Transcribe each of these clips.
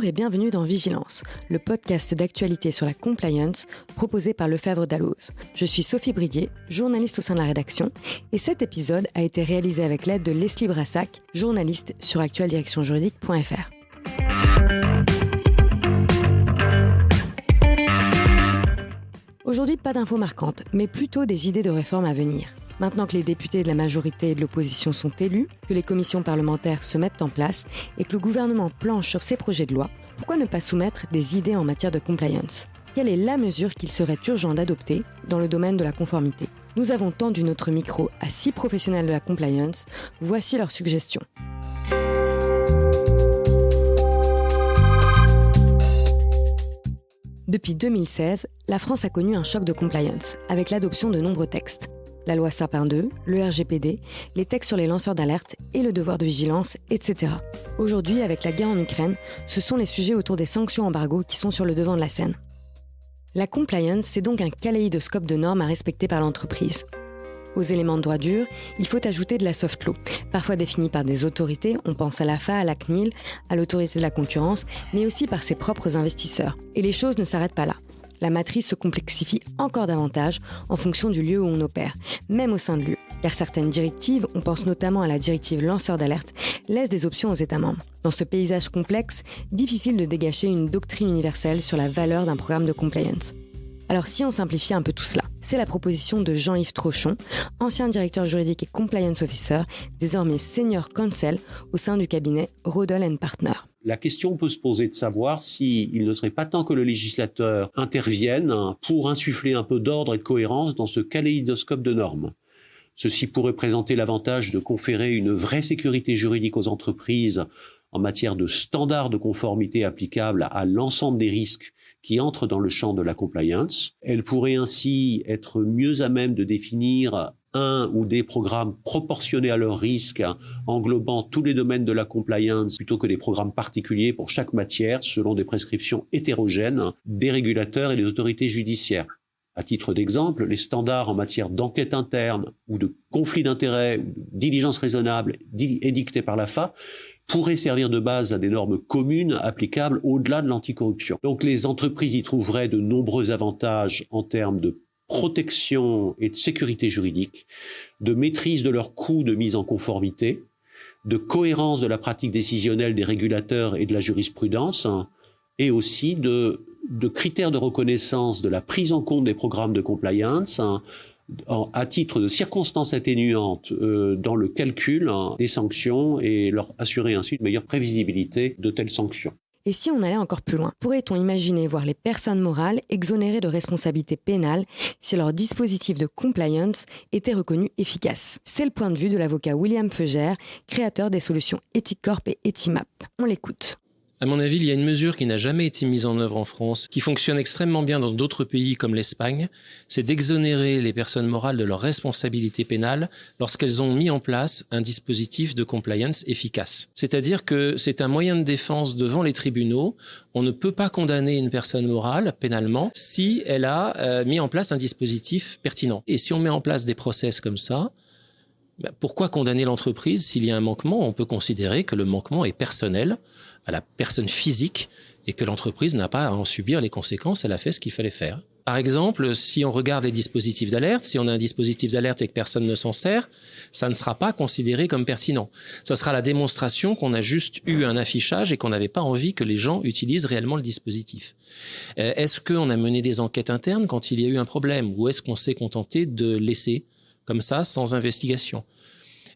Bonjour et bienvenue dans Vigilance, le podcast d'actualité sur la compliance proposé par Lefebvre Dalloz. Je suis Sophie Bridier, journaliste au sein de la rédaction, et cet épisode a été réalisé avec l'aide de Leslie Brassac, journaliste sur actueldirectionjuridique.fr. Aujourd'hui, pas d'infos marquantes, mais plutôt des idées de réforme à venir. Maintenant que les députés de la majorité et de l'opposition sont élus, que les commissions parlementaires se mettent en place et que le gouvernement planche sur ses projets de loi, pourquoi ne pas soumettre des idées en matière de compliance ? Quelle est la mesure qu'il serait urgent d'adopter dans le domaine de la conformité ? Nous avons tendu notre micro à 6 professionnels de la compliance. Voici leurs suggestions. Depuis 2016, la France a connu un choc de compliance avec l'adoption de nombreux textes. La loi Sapin 2, le RGPD, les textes sur les lanceurs d'alerte et le devoir de vigilance, etc. Aujourd'hui, avec la guerre en Ukraine, ce sont les sujets autour des sanctions embargo qui sont sur le devant de la scène. La compliance, c'est donc un kaléidoscope de normes à respecter par l'entreprise. Aux éléments de droit dur, il faut ajouter de la soft law, parfois définie par des autorités, on pense à l'AFA, à la CNIL, à l'autorité de la concurrence, mais aussi par ses propres investisseurs. Et les choses ne s'arrêtent pas là. La matrice se complexifie encore davantage en fonction du lieu où on opère, même au sein de l'UE. Car certaines directives, on pense notamment à la directive lanceur d'alerte, laissent des options aux États membres. Dans ce paysage complexe, difficile de dégager une doctrine universelle sur la valeur d'un programme de compliance. Alors si on simplifie un peu tout cela, c'est la proposition de Jean-Yves Trochon, ancien directeur juridique et compliance officer, désormais senior counsel au sein du cabinet Rodel & Partner. La question peut se poser de savoir s'il ne serait pas temps que le législateur intervienne pour insuffler un peu d'ordre et de cohérence dans ce kaléidoscope de normes. Ceci pourrait présenter l'avantage de conférer une vraie sécurité juridique aux entreprises en matière de standards de conformité applicables à l'ensemble des risques qui entrent dans le champ de la compliance. Elle pourrait ainsi être mieux à même de définir un ou des programmes proportionnés à leurs risques, englobant tous les domaines de la compliance, plutôt que des programmes particuliers pour chaque matière, selon des prescriptions hétérogènes des régulateurs et des autorités judiciaires. À titre d'exemple, les standards en matière d'enquête interne ou de conflit d'intérêts ou de diligence raisonnable édictés par l'AFA pourraient servir de base à des normes communes applicables au-delà de l'anticorruption. Donc les entreprises y trouveraient de nombreux avantages en termes de protection et de sécurité juridique, de maîtrise de leurs coûts de mise en conformité, de cohérence de la pratique décisionnelle des régulateurs et de la jurisprudence, et aussi de critères de reconnaissance de la prise en compte des programmes de compliance à titre de circonstances atténuantes dans le calcul des sanctions et leur assurer ainsi une meilleure prévisibilité de telles sanctions. Et si on allait encore plus loin, pourrait-on imaginer voir les personnes morales exonérées de responsabilité pénale si leur dispositif de compliance était reconnu efficace ? C'est le point de vue de l'avocat William Feugère, créateur des solutions Ethicorp et Etimap. On l'écoute. À mon avis, il y a une mesure qui n'a jamais été mise en œuvre en France, qui fonctionne extrêmement bien dans d'autres pays comme l'Espagne, c'est d'exonérer les personnes morales de leur responsabilité pénale lorsqu'elles ont mis en place un dispositif de compliance efficace. C'est-à-dire que c'est un moyen de défense devant les tribunaux. On ne peut pas condamner une personne morale pénalement si elle a mis en place un dispositif pertinent. Et si on met en place des process comme ça, pourquoi condamner l'entreprise s'il y a un manquement ? On peut considérer que le manquement est personnel à la personne physique et que l'entreprise n'a pas à en subir les conséquences, elle a fait ce qu'il fallait faire. Par exemple, si on regarde les dispositifs d'alerte, si on a un dispositif d'alerte et que personne ne s'en sert, ça ne sera pas considéré comme pertinent. Ça sera la démonstration qu'on a juste eu un affichage et qu'on n'avait pas envie que les gens utilisent réellement le dispositif. Est-ce qu'on a mené des enquêtes internes quand il y a eu un problème ou est-ce qu'on s'est contenté de laisser comme ça, sans investigation ?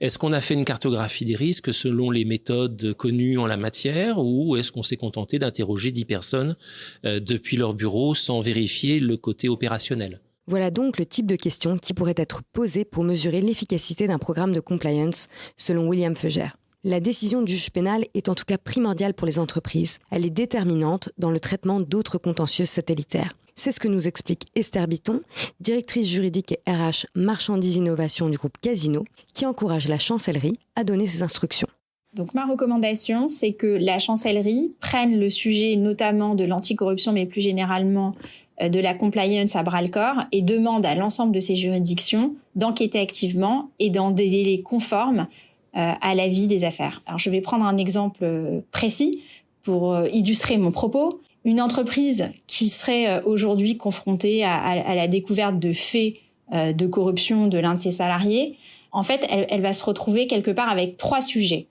Est-ce qu'on a fait une cartographie des risques selon les méthodes connues en la matière ou est-ce qu'on s'est contenté d'interroger 10 personnes depuis leur bureau sans vérifier le côté opérationnel ? Voilà donc le type de questions qui pourraient être posées pour mesurer l'efficacité d'un programme de compliance, selon William Feugère. La décision du juge pénal est en tout cas primordiale pour les entreprises. Elle est déterminante dans le traitement d'autres contentieux satellitaires. C'est ce que nous explique Esther Bitton, directrice juridique et RH marchandises innovation du groupe Casino, qui encourage la chancellerie à donner ses instructions. Donc ma recommandation, c'est que la chancellerie prenne le sujet notamment de l'anticorruption, mais plus généralement de la compliance à bras-le-corps et demande à l'ensemble de ces juridictions d'enquêter activement et dans des délais conformes à la vie des affaires. Alors je vais prendre un exemple précis. pour illustrer mon propos. Une entreprise qui serait aujourd'hui confrontée à la découverte de faits de corruption de l'un de ses salariés, en fait, elle va se retrouver quelque part avec 3 sujets.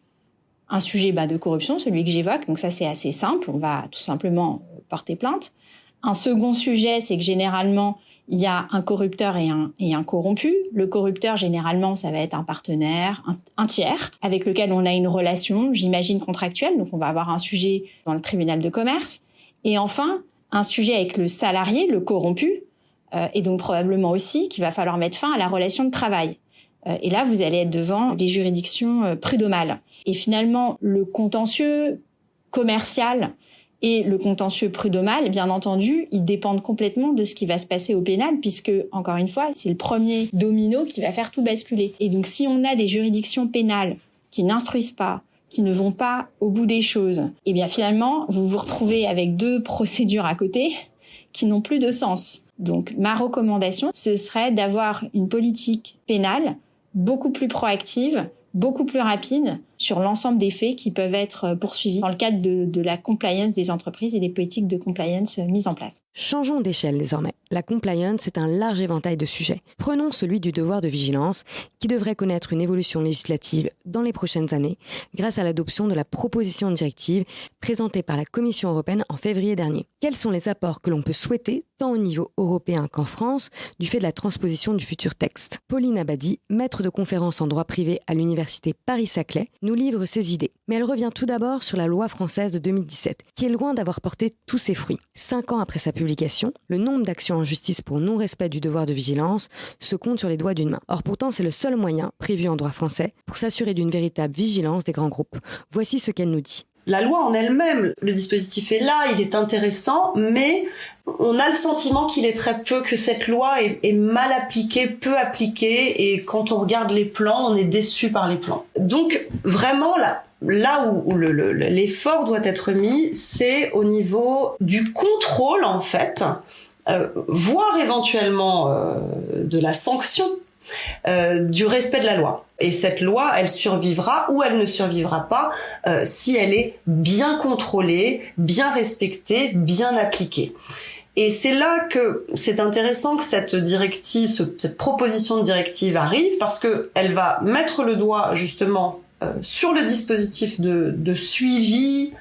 Un sujet de corruption, celui que j'évoque, donc ça c'est assez simple, on va tout simplement porter plainte. Un second sujet, c'est que généralement, il y a un corrupteur et un corrompu. Le corrupteur, généralement, ça va être un partenaire, un tiers, avec lequel on a une relation, j'imagine, contractuelle, donc on va avoir un sujet dans le tribunal de commerce. Et enfin, un sujet avec le salarié, le corrompu, et donc probablement aussi qu'il va falloir mettre fin à la relation de travail. Et là, vous allez être devant les juridictions prud'homales. Et finalement, le contentieux commercial et le contentieux prud'homal, bien entendu, ils dépendent complètement de ce qui va se passer au pénal, puisque, encore une fois, c'est le premier domino qui va faire tout basculer. Et donc, si on a des juridictions pénales qui n'instruisent pas, qui ne vont pas au bout des choses, eh bien finalement, vous vous retrouvez avec 2 procédures à côté qui n'ont plus de sens. Donc, ma recommandation, ce serait d'avoir une politique pénale beaucoup plus proactive, beaucoup plus rapide sur l'ensemble des faits qui peuvent être poursuivis dans le cadre de la compliance des entreprises et des politiques de compliance mises en place. Changeons d'échelle désormais. La compliance est un large éventail de sujets. Prenons celui du devoir de vigilance qui devrait connaître une évolution législative dans les prochaines années grâce à l'adoption de la proposition de directive présentée par la Commission européenne en février dernier. Quels sont les apports que l'on peut souhaiter tant au niveau européen qu'en France du fait de la transposition du futur texte? Pauline Abadi, maître de conférences en droit privé à l'université Paris-Saclay, nous livre ses idées. Mais elle revient tout d'abord sur la loi française de 2017, qui est loin d'avoir porté tous ses fruits. 5 ans après sa publication, le nombre d'actions en justice pour non-respect du devoir de vigilance se compte sur les doigts d'une main. Or pourtant, c'est le seul moyen, prévu en droit français, pour s'assurer d'une véritable vigilance des grands groupes. Voici ce qu'elle nous dit. La loi en elle-même, le dispositif est là, il est intéressant, mais on a le sentiment qu'il est très peu, que cette loi est mal appliquée, peu appliquée, et quand on regarde les plans, on est déçu par les plans. Donc vraiment, là où l'effort doit être mis, c'est au niveau du contrôle, en fait, voire éventuellement de la sanction, du respect de la loi. Et cette loi, elle survivra ou elle ne survivra pas si elle est bien contrôlée, bien respectée, bien appliquée. Et c'est là que c'est intéressant que cette directive, cette proposition de directive arrive, parce que elle va mettre le doigt justement sur le dispositif de suivi,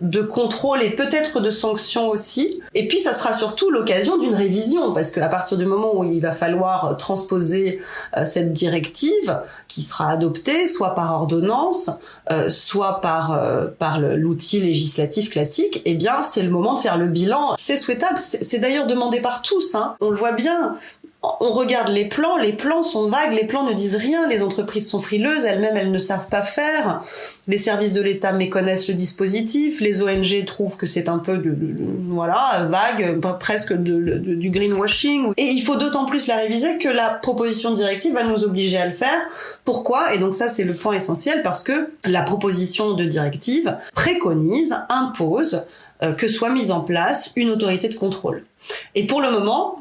de contrôle et peut-être de sanctions aussi. Et puis ça sera surtout l'occasion d'une révision, parce qu'à partir du moment où il va falloir transposer cette directive qui sera adoptée soit par ordonnance, soit par l'outil législatif classique, eh bien c'est le moment de faire le bilan. C'est souhaitable, c'est d'ailleurs demandé par tous, hein. On le voit bien. On regarde les plans sont vagues, les plans ne disent rien, les entreprises sont frileuses, elles-mêmes elles ne savent pas faire, les services de l'État méconnaissent le dispositif, les ONG trouvent que c'est un peu vague, presque du greenwashing. Et il faut d'autant plus la réviser que la proposition de directive va nous obliger à le faire. Pourquoi ? Et donc ça c'est le point essentiel, parce que la proposition de directive préconise, impose que soit mise en place une autorité de contrôle. Et pour le moment,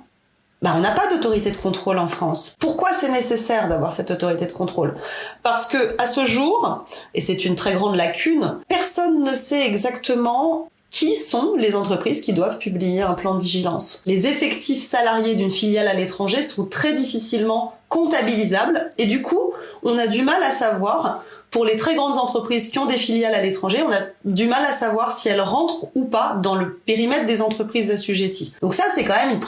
on n'a pas d'autorité de contrôle en France. Pourquoi c'est nécessaire d'avoir cette autorité de contrôle ? Parce que, à ce jour, et c'est une très grande lacune, personne ne sait exactement qui sont les entreprises qui doivent publier un plan de vigilance. Les effectifs salariés d'une filiale à l'étranger sont très difficilement comptabilisables et du coup, on a du mal à savoir, pour les très grandes entreprises qui ont des filiales à l'étranger, on a du mal à savoir si elles rentrent ou pas dans le périmètre des entreprises assujetties. Donc ça, c'est quand même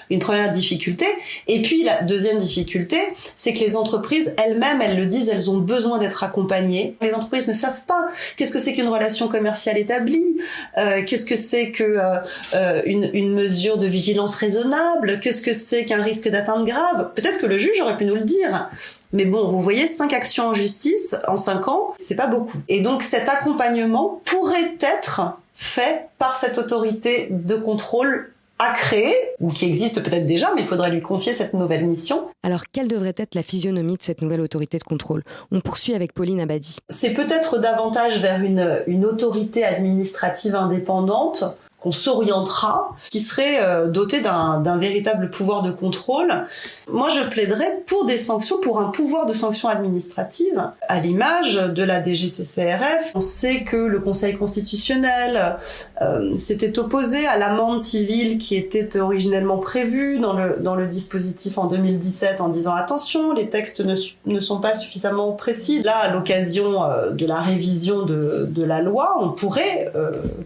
une première difficulté. Et puis la deuxième difficulté, c'est que les entreprises elles-mêmes, elles le disent, elles ont besoin d'être accompagnées. Les entreprises ne savent pas qu'est-ce que c'est qu'une relation commerciale établie, qu'est-ce que c'est que une mesure de vigilance raisonnable, qu'est-ce que c'est qu'un risque d'atteinte grave. Peut-être que le juge aurait pu nous le dire. Mais bon, vous voyez, 5 actions en justice en 5 ans, c'est pas beaucoup. Et donc cet accompagnement pourrait être fait par cette autorité de contrôle à créer, ou qui existe peut-être déjà, mais il faudrait lui confier cette nouvelle mission. Alors, quelle devrait être la physionomie de cette nouvelle autorité de contrôle ? On poursuit avec Pauline Abadi. C'est peut-être davantage vers une autorité administrative indépendante, qu'on s'orientera, qui serait doté d'un véritable pouvoir de contrôle. Moi, je plaiderais pour des sanctions, pour un pouvoir de sanction administrative, à l'image de la DGCCRF. On sait que le Conseil constitutionnel s'était opposé à l'amende civile qui était originellement prévue dans le dispositif en 2017 en disant attention, les textes ne sont pas suffisamment précis. Là, à l'occasion de la révision de la loi, on pourrait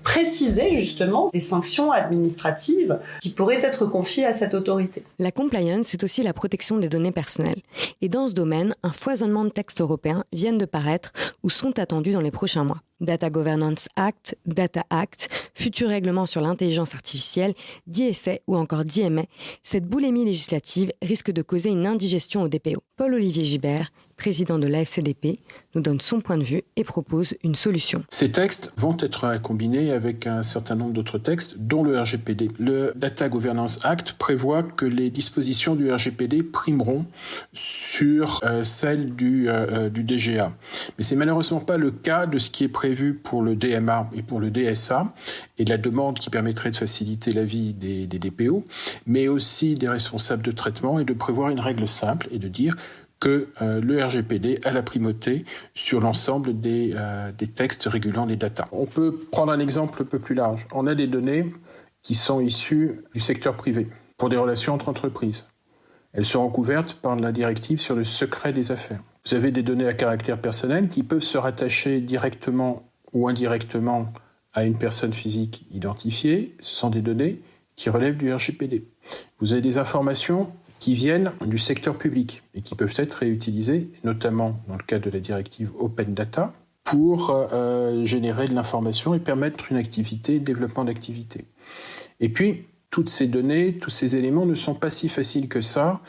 préciser justement des sanctions administratives qui pourraient être confiées à cette autorité. La compliance, c'est aussi la protection des données personnelles. Et dans ce domaine, un foisonnement de textes européens viennent de paraître ou sont attendus dans les prochains mois. Data Governance Act, Data Act, futur règlement sur l'intelligence artificielle, DSA ou encore DMA, cette boulimie législative risque de causer une indigestion au DPO. Paul-Olivier Gibert, président de l'AFCDP, nous donne son point de vue et propose une solution. Ces textes vont être combinés avec un certain nombre d'autres textes, dont le RGPD. Le Data Governance Act prévoit que les dispositions du RGPD primeront sur celles du DGA. Mais c'est malheureusement pas le cas de ce qui est prévu pour le DMA et pour le DSA, et de la demande qui permettrait de faciliter la vie des DPO, mais aussi des responsables de traitement, et de prévoir une règle simple et de dire que le RGPD a la primauté sur l'ensemble des textes régulant les data. On peut prendre un exemple un peu plus large. On a des données qui sont issues du secteur privé pour des relations entre entreprises. Elles seront couvertes par la directive sur le secret des affaires. Vous avez des données à caractère personnel qui peuvent se rattacher directement ou indirectement à une personne physique identifiée. Ce sont des données qui relèvent du RGPD. Vous avez des informations qui viennent du secteur public et qui peuvent être réutilisées, notamment dans le cadre de la directive Open Data, pour générer de l'information et permettre une activité, le développement d'activités. Et puis, toutes ces données, tous ces éléments ne sont pas si faciles que ça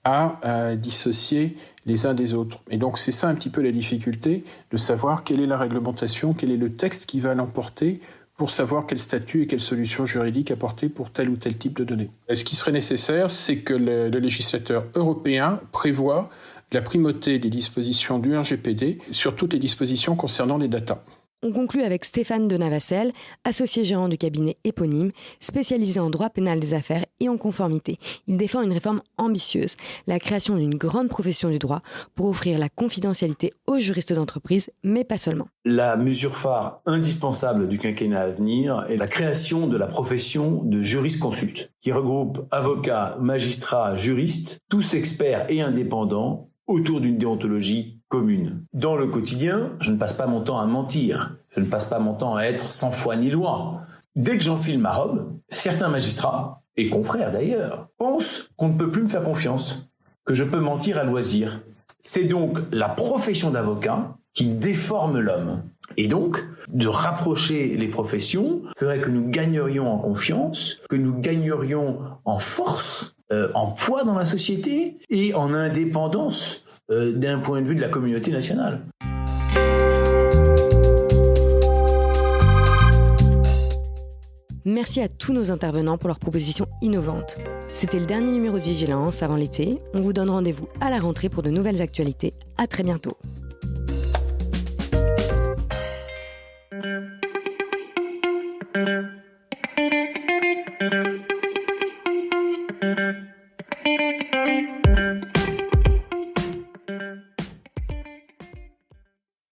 à dissocier les uns des autres. Et donc, c'est ça un petit peu la difficulté de savoir quelle est la réglementation, quel est le texte qui va l'emporter pour savoir quel statut et quelle solution juridique apporter pour tel ou tel type de données. Ce qui serait nécessaire, c'est que le législateur européen prévoit la primauté des dispositions du RGPD sur toutes les dispositions concernant les data. On conclut avec Stéphane de Navacelle, associé gérant du cabinet éponyme, spécialisé en droit pénal des affaires et en conformité. Il défend une réforme ambitieuse, la création d'une grande profession du droit pour offrir la confidentialité aux juristes d'entreprise, mais pas seulement. La mesure phare indispensable du quinquennat à venir est la création de la profession de juriste-consulte, qui regroupe avocats, magistrats, juristes, tous experts et indépendants, autour d'une déontologie commune. Dans le quotidien, je ne passe pas mon temps à mentir. Je ne passe pas mon temps à être sans foi ni loi. Dès que j'enfile ma robe, certains magistrats, et confrères d'ailleurs, pensent qu'on ne peut plus me faire confiance, que je peux mentir à loisir. C'est donc la profession d'avocat qui déforme l'homme. Et donc, de rapprocher les professions ferait que nous gagnerions en confiance, que nous gagnerions en force, en poids dans la société et en indépendance d'un point de vue de la communauté nationale. Merci à tous nos intervenants pour leurs propositions innovantes. C'était le dernier numéro de Vigilance avant l'été. On vous donne rendez-vous à la rentrée pour de nouvelles actualités. À très bientôt.